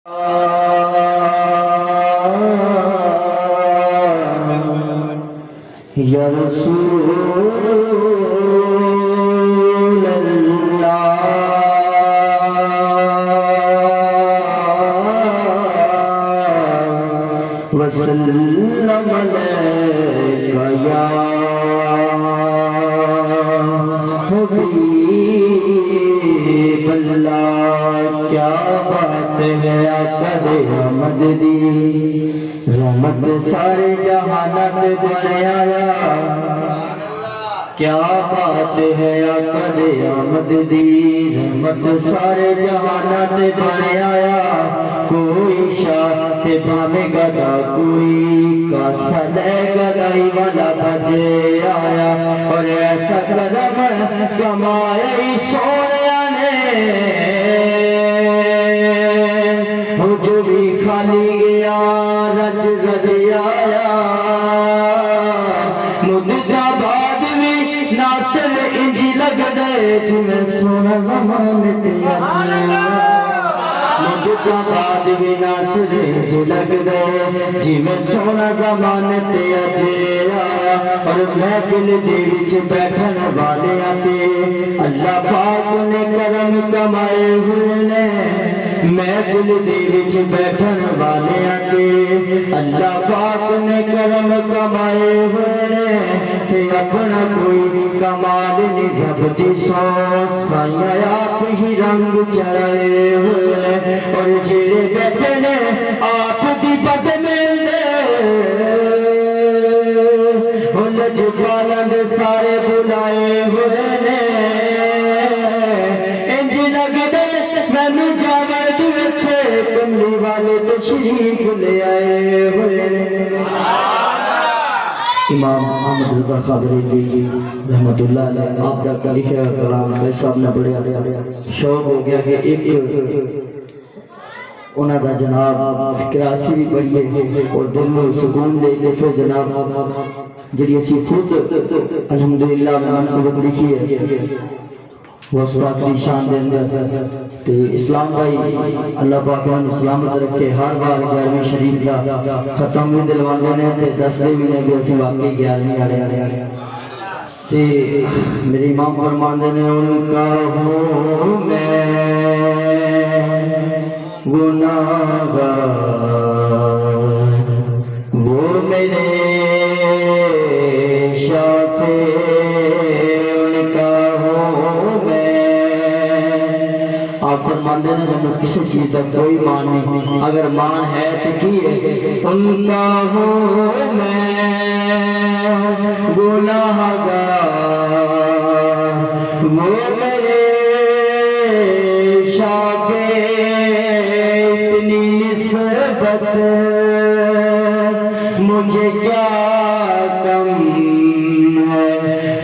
या रसूल अल्लाह वसल्लम अलैका या हबीब अल्लाह। क्या बात है आका दे रहमत दी, रहमत सारे जहानत बन आया। क्या बात है आका दे रहमत दी, रहमत सारे जहानत बन आया। कोई शाह ते भावे गदा, कोई कासा ले गदाई वाला बजे आया। और ऐसा करम कमाया सोनिया ने, जो भी खाली गया रज रज आया। मुद्दाबाद भी नासिर इंज लग गए, जिमें सोना ज़माने ते अजिया। मुद्दाबाद भी नासिर इंज लग गए, जिमें सोना ज़माने ते अजिया। और महफिल दे विच बैठन वाले आते अल्लाह पाक ने करम कमाए हुए ने। महफिल दे विच बैठन वाले आते अल्लाह पाक ने करम कमाए हुए ने। ते अपना कोई भी कमाल नहीं जबती सौ साइया आप ही रंग चढ़ाए हुए ने। और जेड़े बैठे ने आप दी बद मिलदे, लजपालां दे सारे बुलाए हुए ने। इंज लगदे मैनू जावेद इत्थे कमली वाले तशरीफ ले आए हुए ने। इमाम अहमद रज़ा क़ादरी जी रहमतुल्लाह अलैह आप दा लिखा कलाम भाई साहब ने बड़े शौक हो गया कि एक उन्हों का जनाब फिक्रासी भी पढ़िए और दिल में सुकून दे के फिर जनाब जी असी खुद अल्हम्दुलिल्लाह मनक़ूबत लिखी है वो सुरात की शान दे अंदर। ते इस्लाम भाई अल्लाह पाक ने सलामत रखे, हर बार 11वीं शरीफ का खत्म भी दिलवाते हैं ते दसदे भी ने भी असं वाकई 11वीं वाले ते मेरे इमाम फरमाते ने उनका हूँ मैं गुनाहगार, वो मेरे शाफे उनका हूँ मैं। आप फरमाते हैं जब किसी चीज का कोई मान नहीं, अगर मान है तो की है उनका हूँ मैं गुनाहगार, वो मेरे शाफे मुझे क्या कम है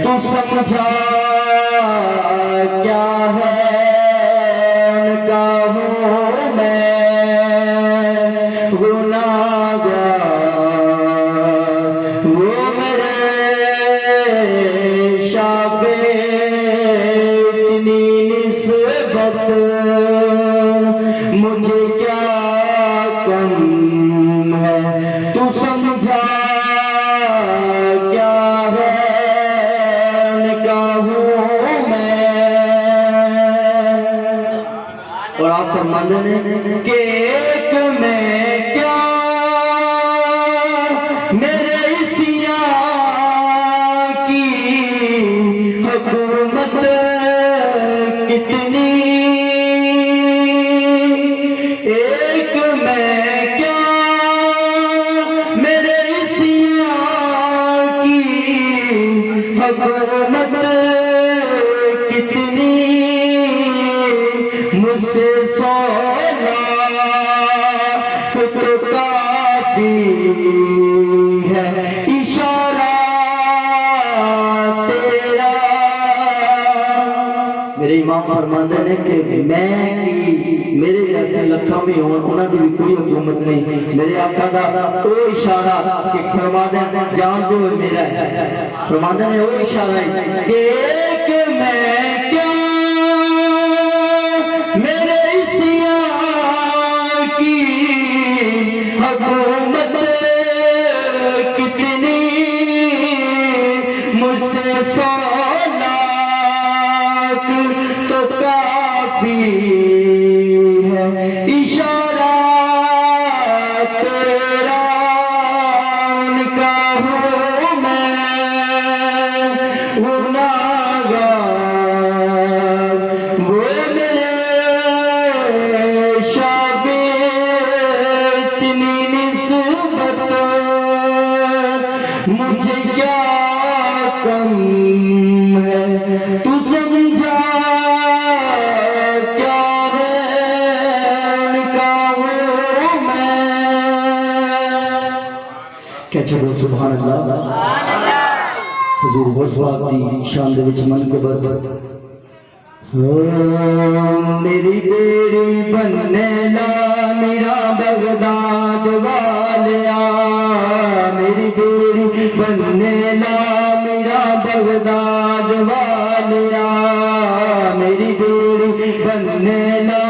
तू समझा क्या है। उनका हूँ मैं गुनाहगार, वो मेरे शाफे इतनी निस्बत मुझे क्या कम है तू समझा क्या है। उनका हूँ मैं। और आप फरमाते हैं कि एक मैं क्या मेरे इसिया की हुकूमत कितनी, एक मैं क्या मेरे इसिया की हुकूमत कितनी, मुझसे सोना तो काफी है इशारा तेरा। मेरे इमाम फरमाते हैं कि मैं मेरे जैसे लखा में हो उन्होंने भी कोई हुकूमत नहीं। मेरे आका का वो इशारा कि फरमाते हैं जान दो मेरा फरमाते हैं वो इशारा है कि एक मैं क्या मेरे इसिया की हुकूमत कितनी मुझसे 100 लाख तो काफी है इशारा तेरा उनका हूँ मैं गुनाहगार वो मेरे शाबिर इतनी निस्बत मुझे क्या कम है तू समझा क्या है उनका हूँ मैं। क्या चलो सुभान अल्लाह हुजूर गौसवाब दी शान दे विच मनक़बत मेरी बेड़ी बनने ला मेरा बगदाद वालिया मेरी बेड़ी बनने ला मेरा बगदाद वालिया मेरी बेड़ी बनने ला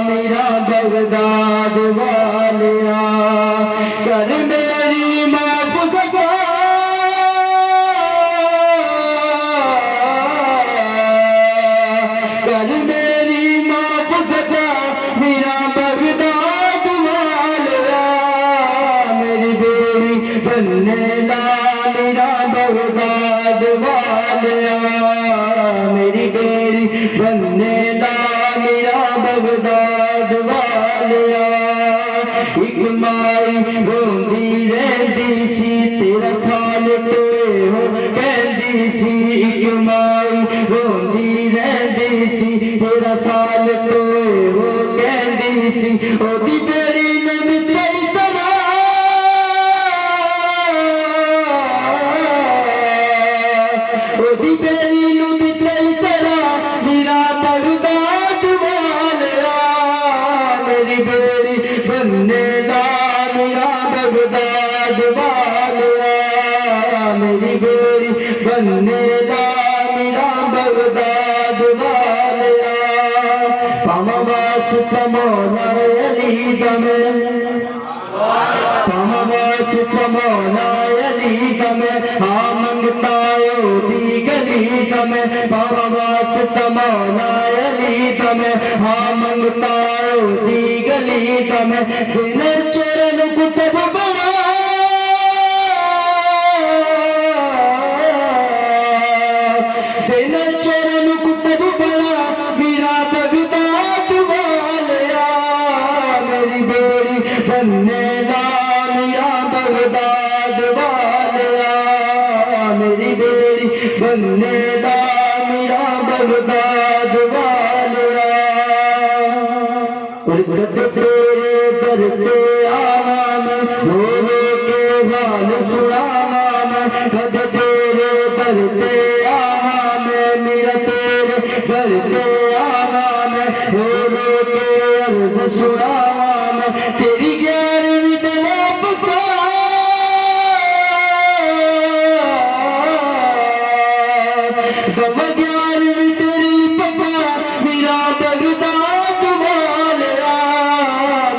मेरा बगदाद वालिया कर मेरी माफ गगा कर मेरी माफ गगा मेरा बगदाद वालिया मेरी बेड़ी बनने ला मेरा बगदाद वालिया मेरी बेड़ी बनने ला मेरा बगदाद वालिया एक माई रोंदी रहती सी 13 साल तोए हो कहती सी एक माई रोंदी रहती सी 13 साल तोए हो कहती सी ओदी बेड़ी में तेरी तरह ओदी बेड़ी में तेरी तरह मेरा बगदाद वालिया मेरी बेड़ी बनने ला मेरा बगदाद वालिया मेरी बेड़ी बनने ला मेरा बगदाद वालिया पामवास समौला अली गमे पामवास समौला अली गमे हाँ मंगता दी गली गमे पामवास समौला अली गमे हाँ मंगता दी गली गमे दिन चरण कुतब बड़ा दिन चरण कुतब बड़ा मेरा बगदाद वालिया मेरी बेड़ी बनने ला मेरा बगदाद वालिया मेरी बेड़ी बनने ला मेरा बगदाद वालिया और कद तेरे दर पे आवा मैं रो रो के हाल सुनावा मैं कद तेरे दर पे आवा मैं मेरा तेरे दर पे आवा मैं रो रो के अर्ज सुनावा मैं तेरी 11वीं दिलों गम 11वीं तेरी पपा मेरा बगदाद वालिया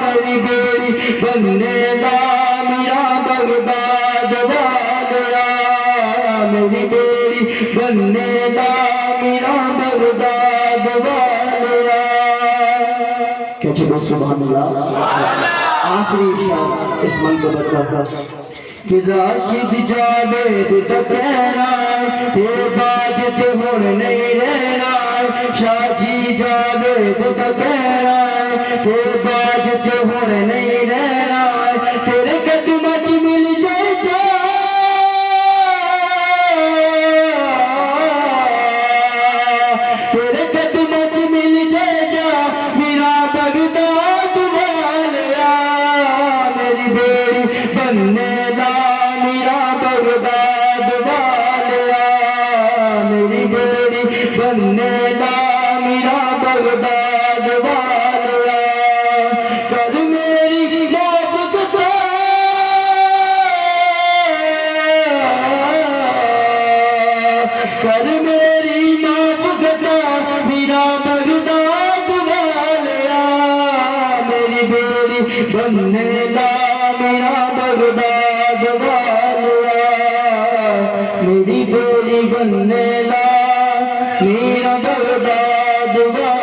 मेरी बेड़ी बनने ला मेरा बगदाद वालिया मेरी बेड़ी बनने ला मेरा बगदाद वालिया। क्या चलो सुभान अल्लाह आखिरी शान इस मनक़बत का कि राशिद जावेद तो कहना तेरे बाज ते हुण नहीं रहना शाजी जावेद तो कहना तेरे बाज ते हुण नहीं रहना तेरे कदम च मिल जाए जा तेरे कदम च मिल जाए जा मेरा बगदाद वालिया मेरी बेड़ी बनने ला मेरा बगदाद वालिया मेरी बेड़ी बनने ला मेरा बगदाद वालिया कर मेरी बनने ला मेरा बगदाद वालिया, मेरी बोली बनने ला मेरा बगदाद वालिया।